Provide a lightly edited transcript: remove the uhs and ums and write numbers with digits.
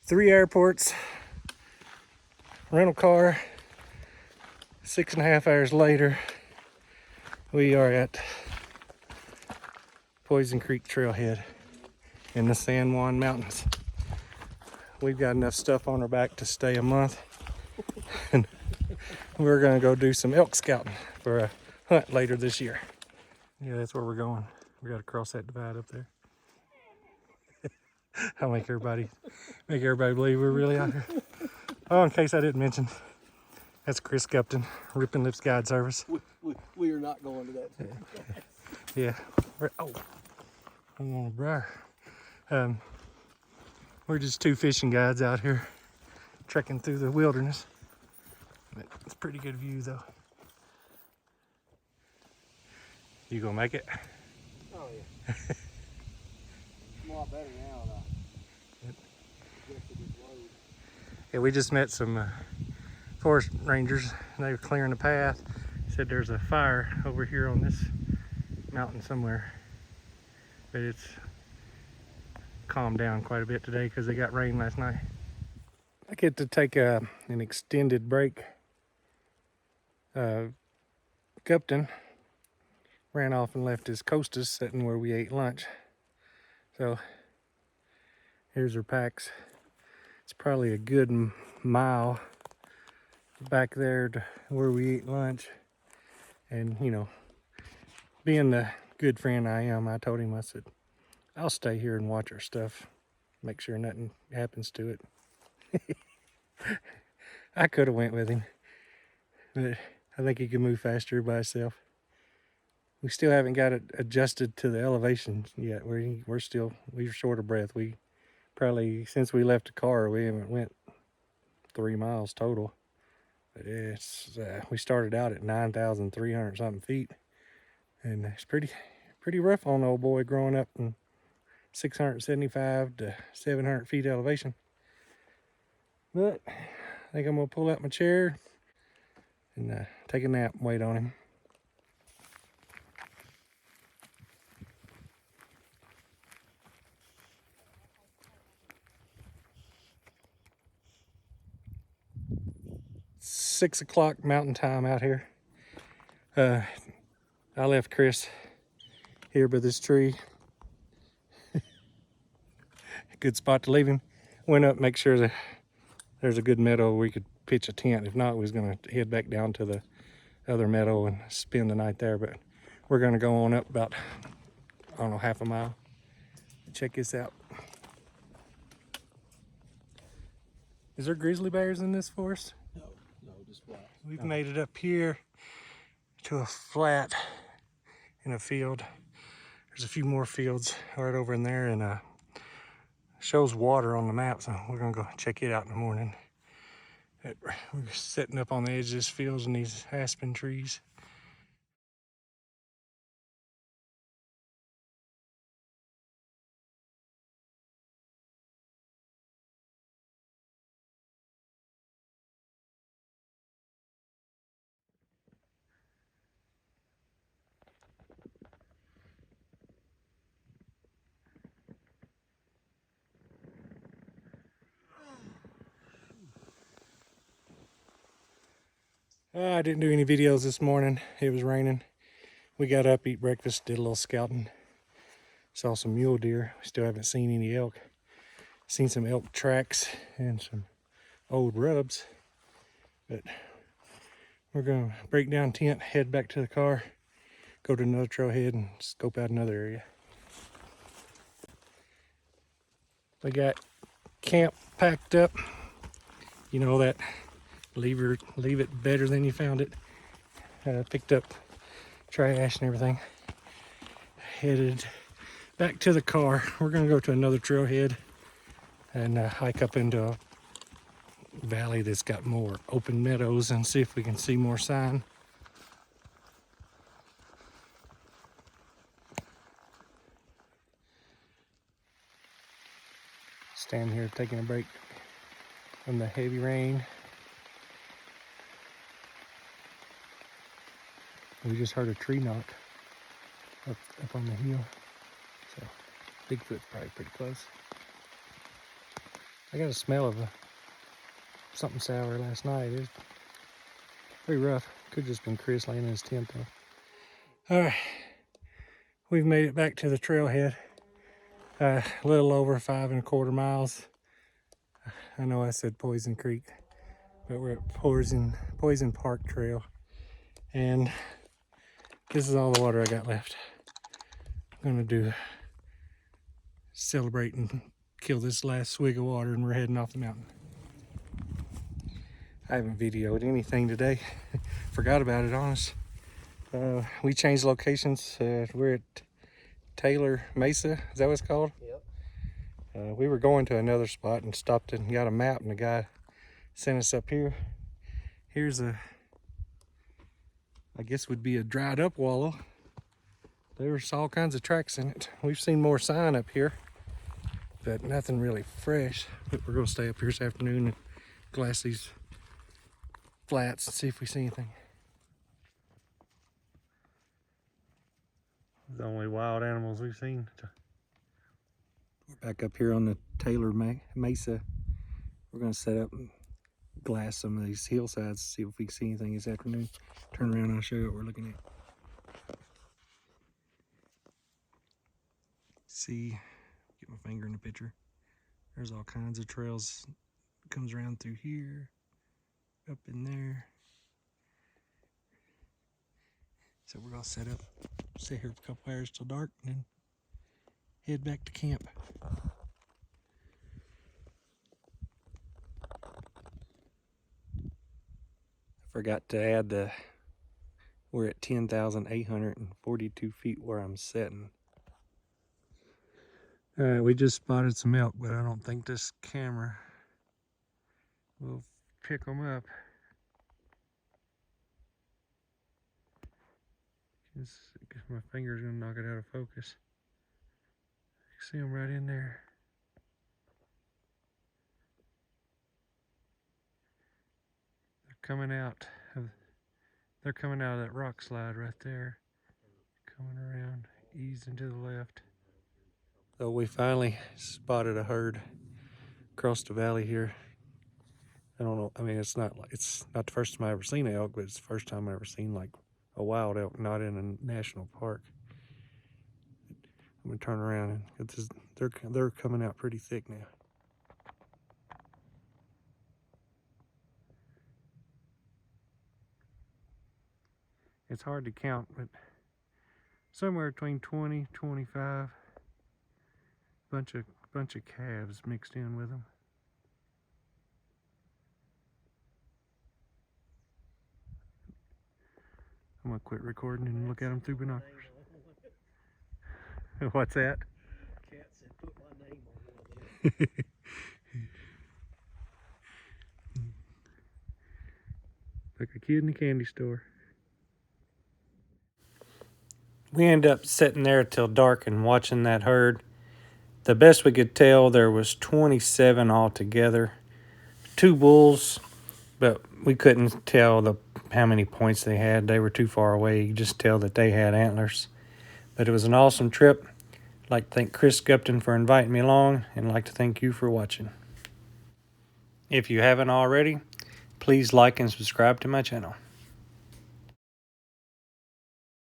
3 airports, rental car. 6.5 hours later, we are at Poison Creek Trailhead in the San Juan Mountains. We've got enough stuff on our back to stay a month, and we're gonna go do some elk scouting for a hunt later this year. Yeah, that's where we're going. We gotta cross that divide up there. I'll make everybody believe we're really out here. Oh, in case I didn't mention, that's Chris Gupton, Ripping Lips Guide Service. We are not going to that. Yeah. Oh, I'm on a briar. We're just 2 fishing guides out here trekking through the wilderness. But it's a pretty good view though. You gonna make it? Oh yeah. I'm a lot better now than I adjusted this load. Yeah, we just met some forest rangers, and they were clearing the path. Said there's a fire over here on this mountain somewhere, but it's calmed down quite a bit today because they got rain last night. I get to take an extended break. Gupton ran off and left his Costas sitting where we ate lunch. So here's her packs. It's probably a good mile back there to where we eat lunch. And you know, being the good friend I am, I told him, I said, I'll stay here and watch our stuff, make sure nothing happens to it. I could have went with him, but I think he could move faster by himself. We still haven't got it adjusted to the elevation yet. We're short of breath. We probably, since we left the car, we haven't went 3 miles total. But it's we started out at 9,300 something feet, and it's pretty rough on the old boy growing up in 675 to 700 feet elevation. But I think I'm gonna pull out my chair and take a nap and wait on him. It's 6 o'clock mountain time out here. I left Chris here by this tree. Good spot to leave him. Went up, make sure that there's a good meadow where we could pitch a tent. If not, we was gonna head back down to the other meadow and spend the night there. But we're gonna go on up about, I don't know, half a mile. Check this out. Is there grizzly bears in this forest? No, just black. We've made it up here to a flat in a field. There's a few more fields right over in there, and shows water on the map, so we're gonna go check it out in the morning. We're sitting up on the edge of this field in these aspen trees. I didn't do any videos this morning. It was raining. We got up, eat breakfast, did a little scouting. Saw some mule deer. We still haven't seen any elk. Seen some elk tracks and some old rubs. But we're gonna break down tent, head back to the car, go to another trailhead and scope out another area. We got camp packed up. You know that leave it better than you found it. Picked up trash and everything. Headed back to the car. We're gonna go to another trailhead and hike up into a valley that's got more open meadows and see if we can see more sign. Stand here taking a break from the heavy rain. We just heard a tree knock up on the hill, so Bigfoot's probably pretty close. I got a smell of something sour last night. It was pretty rough. Could just been Chris laying in his tent though. All right, we've made it back to the trailhead. A little over 5¼ miles. I know I said Poison Creek, but we're at Poison Park Trail, and this is all the water I got left. I'm gonna celebrate and kill this last swig of water, and we're heading off the mountain. I haven't videoed anything today. Forgot about it, honest. We changed locations. We're at Taylor Mesa. Is that what it's called? Yep. We were going to another spot and stopped and got a map, and the guy sent us up here. Here's I guess would be a dried up wallow. There's all kinds of tracks in it. We've seen more sign up here, but nothing really fresh. But we're gonna stay up here this afternoon and glass these flats and see if we see anything. The only wild animals we've seen. We're back up here on the Taylor Mesa. We're gonna set up and glass some of these hillsides to see if we can see anything this afternoon. Turn around and I'll show you what we're looking at. See, get my finger in the picture. There's all kinds of trails. Comes around through here, up in there. So we're gonna set up, stay here for a couple hours till dark, and then head back to camp. I forgot to add we're at 10,842 feet where I'm sitting. We just spotted some elk, but I don't think this camera will pick them up. Guess my finger's gonna knock it out of focus. You see them right in there. They're coming out of that rock slide right there. Coming around, easing to the left. So we finally spotted a herd across the valley here. I don't know, I mean, it's not the first time I ever seen an elk, but it's the first time I ever seen like a wild elk, not in a national park. I'm gonna turn around and they're coming out pretty thick now. It's hard to count, but somewhere between 20, 25. Bunch of calves mixed in with them. I'm gonna quit recording and look at them through binoculars. What's that? Cat said put my name on one of them. Like a kid in a candy store. We ended up sitting there till dark and watching that herd. The best we could tell, there was 27 altogether. 2 bulls, but we couldn't tell how many points they had. They were too far away. You could just tell that they had antlers. But it was an awesome trip. I'd like to thank Chris Gupton for inviting me along, and I'd like to thank you for watching. If you haven't already, please like and subscribe to my channel.